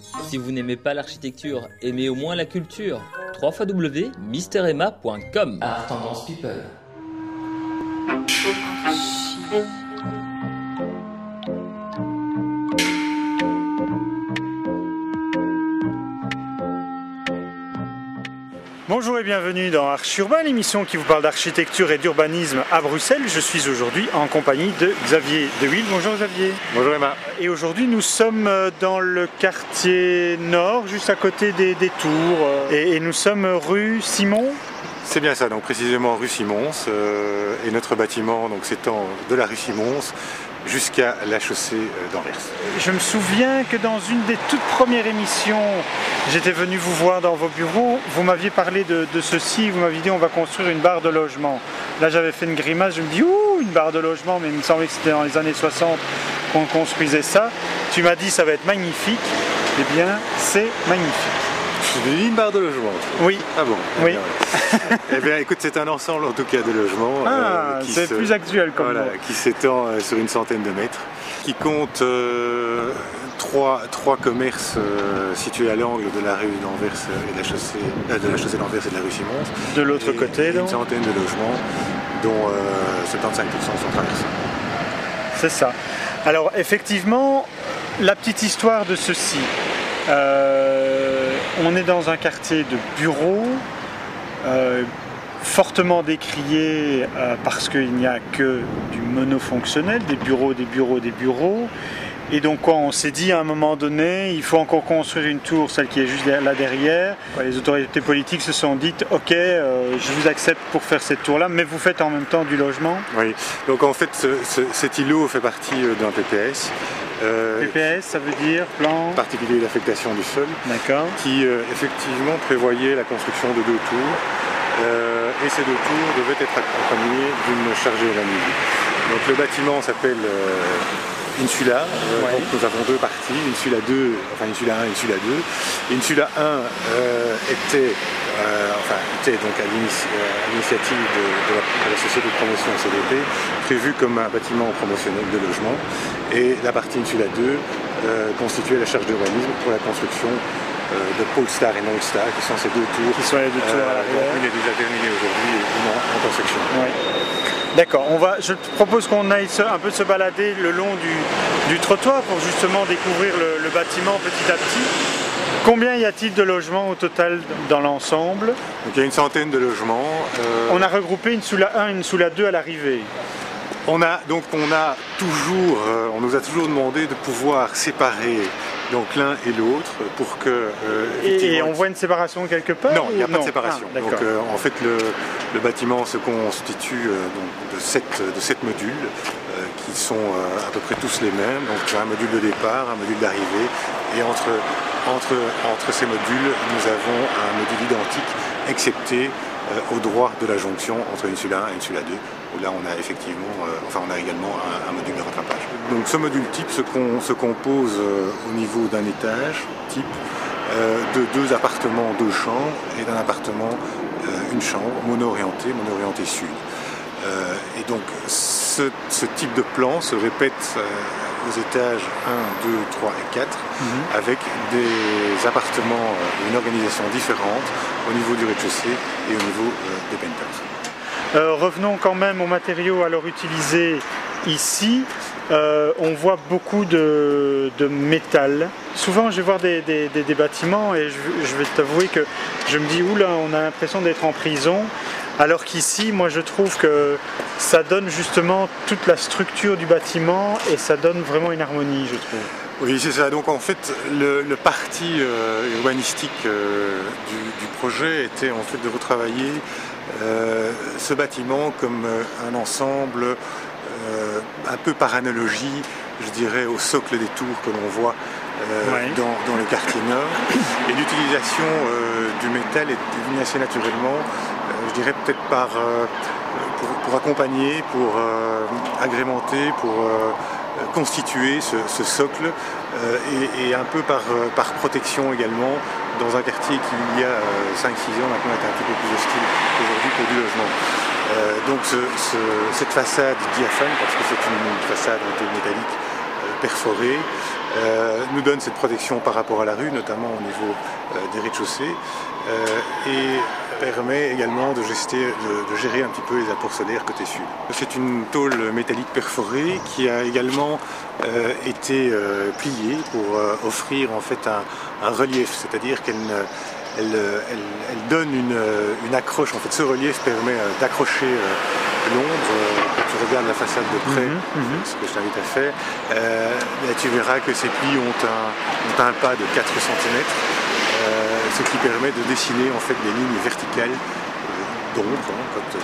Si vous n'aimez pas l'architecture, aimez au moins la culture. www.misteremma.com. Art Tendance People. Bonjour et bienvenue dans Arch Urbain, l'émission qui vous parle d'architecture et d'urbanisme à Bruxelles. Je suis aujourd'hui en compagnie de Xavier Dewille. Bonjour Xavier. Bonjour Emma. Et aujourd'hui nous sommes dans le quartier nord, juste à côté des tours. Et nous sommes rue Simon. C'est bien ça, donc précisément rue Simons. Et notre bâtiment s'étend de la rue Simons jusqu'à la chaussée d'Anvers. Je me souviens que dans une des toutes premières émissions, j'étais venu vous voir dans vos bureaux, vous m'aviez parlé de ceci, vous m'aviez dit on va construire une barre de logement. Là j'avais fait une grimace, je me dis ouh, une barre de logement, mais il me semblait que c'était dans les années 60 qu'on construisait ça. Tu m'as dit ça va être magnifique, eh bien c'est magnifique. Une barre de logement. Oui. Ah bon. Oui. Eh bien écoute, c'est un ensemble en tout cas de logements. C'est plus actuel comme mot. Qui s'étend sur une centaine de mètres, qui compte trois commerces situés à l'angle de la rue d'Anvers et de la chaussée d'Anvers et de la rue Simons. De l'autre côté, donc. Une centaine de logements, dont 75% sont traversés. C'est ça. Alors effectivement, la petite histoire de ceci. On est dans un quartier de bureaux, fortement décrié parce qu'il n'y a que du monofonctionnel, des bureaux. Et donc on s'est dit à un moment donné, il faut encore construire une tour, celle qui est juste là derrière. Les autorités politiques se sont dites, ok, je vous accepte pour faire cette tour-là, mais vous faites en même temps du logement. Oui, donc en fait cet îlot fait partie d'un PPS. PPS, ça veut dire plan particulier d'affectation du sol. D'accord. Qui effectivement prévoyait la construction de 2 tours. Et ces 2 tours devaient être accompagnées d'une charge urbanisée. Donc le bâtiment s'appelle Insula. Donc nous avons 2 parties, Insula 2, enfin Insula 1 et Insula 2. Insula 1 était donc à l'initiative de la société de promotion CDP, prévu comme un bâtiment promotionnel de logement. Et la partie Insula 2 constituait la charge d'urbanisme pour la construction de Polestar et Northstar, qui sont ces 2 tours. Qui sont les 2 tours à l'arrière. Une est déjà terminée aujourd'hui et une en construction. Oui. D'accord, je te propose qu'on aille un peu se balader le long du trottoir pour justement découvrir le bâtiment petit à petit. Combien y a-t-il de logements au total dans l'ensemble? Donc il y a une centaine de logements. On a regroupé une Insula 1 et une Insula 2 à l'arrivée. On nous a toujours demandé de pouvoir séparer donc l'un et l'autre pour que... et on voit une séparation quelque part? Non, il n'y a pas de séparation. Donc en fait le bâtiment se constitue de 7 modules qui sont à peu près tous les mêmes. Donc un module de départ, un module d'arrivée, et entre ces modules nous avons un module identique excepté au droit de la jonction entre Insula 1 et Insula 2, où là on a effectivement, on a également un module de rattrapage. Donc ce module type se compose au niveau d'un étage type de 2 appartements, 2 chambres, et d'un appartement, une chambre, mono-orienté sud. Et donc ce type de plan se répète aux étages 1, 2, 3 et 4, avec des appartements, une organisation différente au niveau du rez-de-chaussée et au niveau des penthouse. Revenons quand même aux matériaux alors utilisés ici. On voit beaucoup de métal. Souvent je vais voir des bâtiments et je vais t'avouer que je me dis oula, on a l'impression d'être en prison. Alors qu'ici, moi je trouve que ça donne justement toute la structure du bâtiment et ça donne vraiment une harmonie, je trouve. Oui, c'est ça. Donc en fait, le parti urbanistique du projet était en fait de retravailler ce bâtiment comme un ensemble un peu par analogie, je dirais, au socle des tours que l'on voit dans le quartier nord. Et l'utilisation du métal est devenue assez naturellement, je dirais peut-être pour accompagner, pour agrémenter, pour constituer ce socle et un peu par protection également dans un quartier qui il y a 5-6 ans maintenant était un petit peu plus hostile aujourd'hui pour du logement. Donc cette façade diaphane, parce que c'est une façade métallique perforée, nous donne cette protection par rapport à la rue, notamment au niveau des rez-de-chaussée, et permet également de gérer un petit peu les apports solaires côté sud. C'est une tôle métallique perforée qui a également été pliée pour offrir en fait un relief, c'est-à-dire qu'elle donne une accroche. En fait, ce relief permet d'accrocher l'ombre. Quand tu regardes la façade de près, ce que je t'invite à faire, tu verras que ces plis ont un pas de 4 cm, ce qui permet de dessiner en fait des lignes verticales d'ombre.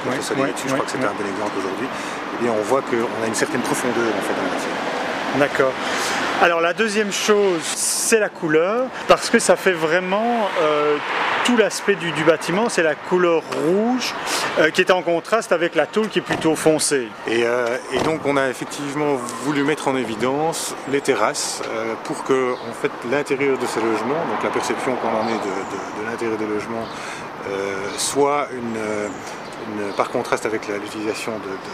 Quand le soleil est dessus, je crois que c'est un bon exemple aujourd'hui. Eh bien, on voit qu'on a une certaine profondeur en fait dans la matière. D'accord. Alors la deuxième chose, c'est la couleur, parce que ça fait vraiment tout l'aspect du bâtiment, c'est la couleur rouge qui est en contraste avec la tôle qui est plutôt foncée. Et donc on a effectivement voulu mettre en évidence les terrasses pour que en fait, l'intérieur de ce logement, donc la perception qu'on en est de l'intérieur des logements, soit par contraste avec l'utilisation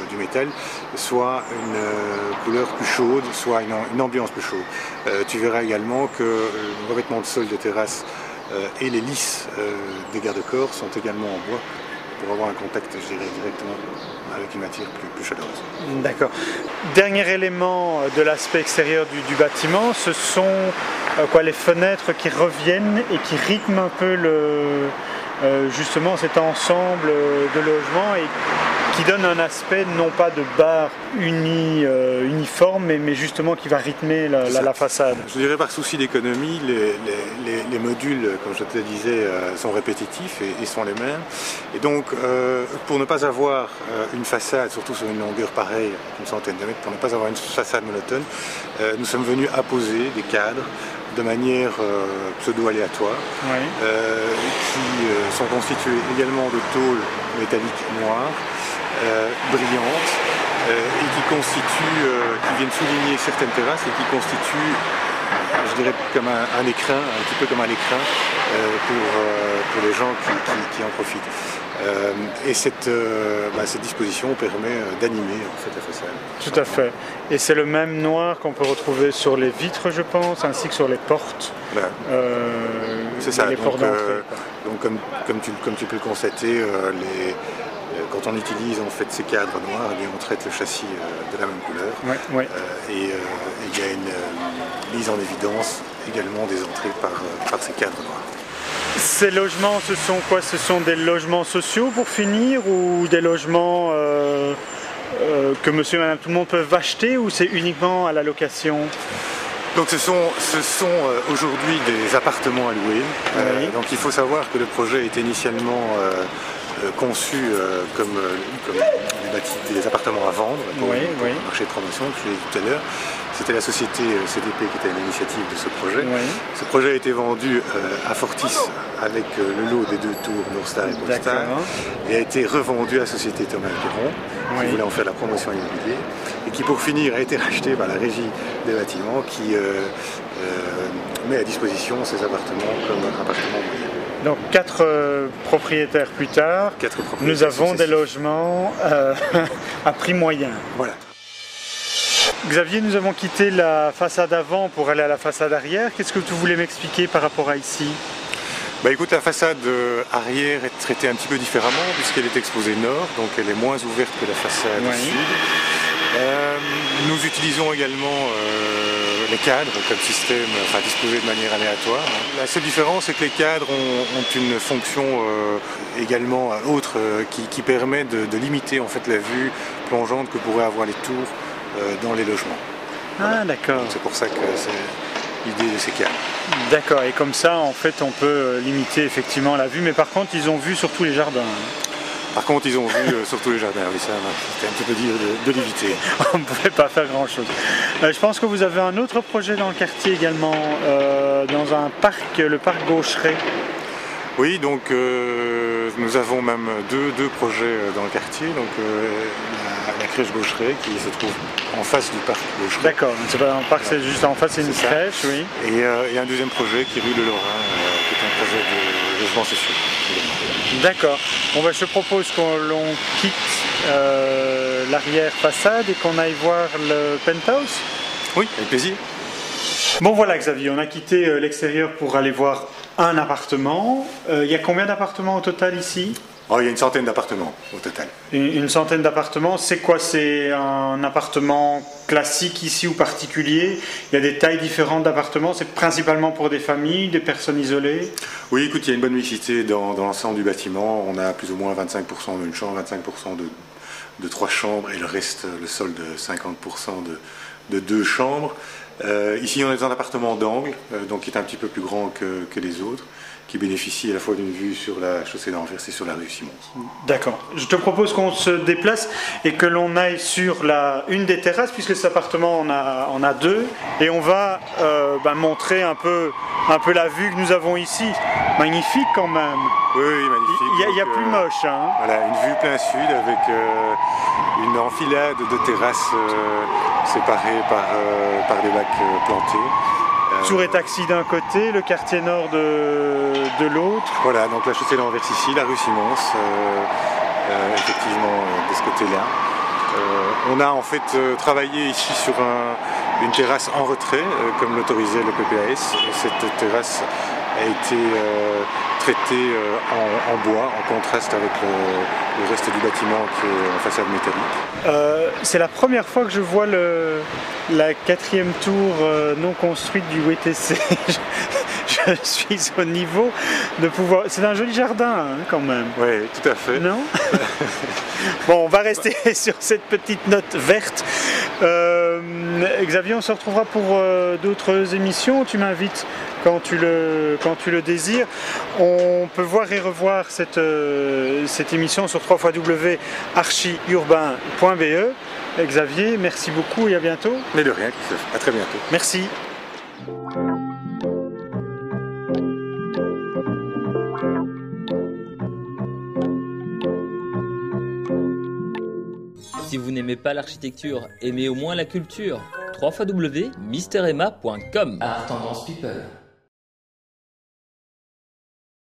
du métal, soit une couleur plus chaude, soit une ambiance plus chaude. Tu verras également que le revêtement de sol des terrasses et les lisses des garde-corps sont également en bois pour avoir un contact, je dirais, directement avec une matière plus chaleureuse. D'accord. Dernier élément de l'aspect extérieur du bâtiment, ce sont les fenêtres qui reviennent et qui rythment un peu justement cet ensemble de logements et qui donne un aspect non pas de bar uniforme mais justement qui va rythmer la façade. Je dirais par souci d'économie, les modules, comme je te le disais, sont répétitifs et sont les mêmes. Et donc pour ne pas avoir une façade, surtout sur une longueur pareille, une centaine de mètres, pour ne pas avoir une façade monotone, nous sommes venus apposer des cadres de manière pseudo-aléatoire, qui sont constitués également de tôles métalliques noires, brillantes, et qui viennent souligner certaines terrasses et qui constituent, je dirais, comme un écrin, un petit peu comme un écrin pour les gens qui en profitent. Et cette disposition permet d'animer en fait, la façade. Tout à fait. Et c'est le même noir qu'on peut retrouver sur les vitres, je pense, ainsi que sur les portes. C'est ça. Les portes d'entrée. Donc comme tu peux le constater, quand on utilise en fait ces cadres noirs, eh bien, on traite le châssis de la même couleur. Et il y a une mise en évidence également des entrées par ces cadres noirs. Ces logements, ce sont quoi? Ce sont des logements sociaux pour finir ou des logements que monsieur et madame tout le monde peuvent acheter ou c'est uniquement à la location? Donc ce sont aujourd'hui des appartements à louer. Donc il faut savoir que le projet est initialement conçu comme des appartements à vendre pour le marché de promotion, je l'ai dit tout à l'heure. C'était la société CDP qui était à l'initiative de ce projet. Ce projet a été vendu à Fortis avec le lot des 2 tours Northstar et Polestar et a été revendu à la société Thomas Perron qui voulait en faire la promotion immobilière et qui pour finir a été racheté par la régie des bâtiments qui met à disposition ces appartements comme appartements moyens. Donc 4 propriétaires plus tard, nous avons des logements à prix moyen. Voilà. Xavier, nous avons quitté la façade avant pour aller à la façade arrière. Qu'est-ce que tu voulais m'expliquer par rapport à ici? Écoute, la façade arrière est traitée un petit peu différemment puisqu'elle est exposée nord, donc elle est moins ouverte que la façade sud. Nous utilisons également les cadres comme système, disposés de manière aléatoire. La seule différence, c'est que les cadres ont une fonction également autre qui permet de limiter en fait la vue plongeante que pourraient avoir les tours dans les logements. Ah d'accord. C'est pour ça que c'est l'idée de ces cadres. D'accord, et comme ça en fait on peut limiter effectivement la vue, mais par contre ils ont vu sur tous les jardins. Par contre, ils ont vu surtout les jardins, oui, ça, c'était un petit peu dur de l'éviter. On ne pouvait pas faire grand-chose. Je pense que vous avez un autre projet dans le quartier également, dans un parc, le parc Gaucheret. Oui, donc nous avons même deux projets dans le quartier. Donc la crèche Gaucheret qui se trouve en face du parc Gaucheret. D'accord, c'est pas un parc, c'est juste en face, c'est une crèche, oui. Et un deuxième projet qui est rue de Lorrain, qui est un projet de logement social. D'accord. Bon, je propose qu'on quitte l'arrière façade et qu'on aille voir le penthouse. Oui, avec plaisir. Bon voilà Xavier, on a quitté l'extérieur pour aller voir un appartement. Il y a combien d'appartements au total ici ? Oh, il y a une centaine d'appartements au total. Une centaine d'appartements, c'est quoi? C'est un appartement classique ici ou particulier? Il y a des tailles différentes d'appartements, c'est principalement pour des familles, des personnes isolées? Oui, écoute, il y a une bonne mixité dans l'ensemble du bâtiment. On a plus ou moins 25% d'une chambre, 25% de 3 chambres et le reste, le sol de 50% de 2 chambres. Ici, on est dans un appartement d'angle, donc qui est un petit peu plus grand que les autres, qui bénéficie à la fois d'une vue sur la chaussée d'Anvers et sur la rue Simons. D'accord. Je te propose qu'on se déplace et que l'on aille sur une des terrasses, puisque cet appartement on a 2, et on va montrer un peu la vue que nous avons ici. Magnifique quand même. Oui, magnifique. Il y a plus moche. Hein. Voilà, une vue plein sud avec une enfilade de terrasses séparées par des bacs plantés. Tour et taxi d'un côté, le quartier nord de l'autre. Voilà, donc la chaussée d'Anvers ici, la rue Simons, effectivement de ce côté-là. On a en fait travaillé ici sur une terrasse en retrait, comme l'autorisait le PPAS. Et cette terrasse a été traitée en bois, en contraste avec le reste du bâtiment qui est en façade métallique. C'est la première fois que je vois la 4e tour non construite du WTC. Je suis au niveau de pouvoir... C'est un joli jardin hein, quand même. Oui, tout à fait. Non? Bon, on va rester sur cette petite note verte. Xavier, on se retrouvera pour d'autres émissions. Tu m'invites quand tu le désires. On peut voir et revoir cette émission sur www.archiurbain.be. Xavier, merci beaucoup et à bientôt. Mais de rien, Christophe. À très bientôt. Merci. Si vous n'aimez pas l'architecture, aimez au moins la culture. www.misteremma.com. Art Tendance People.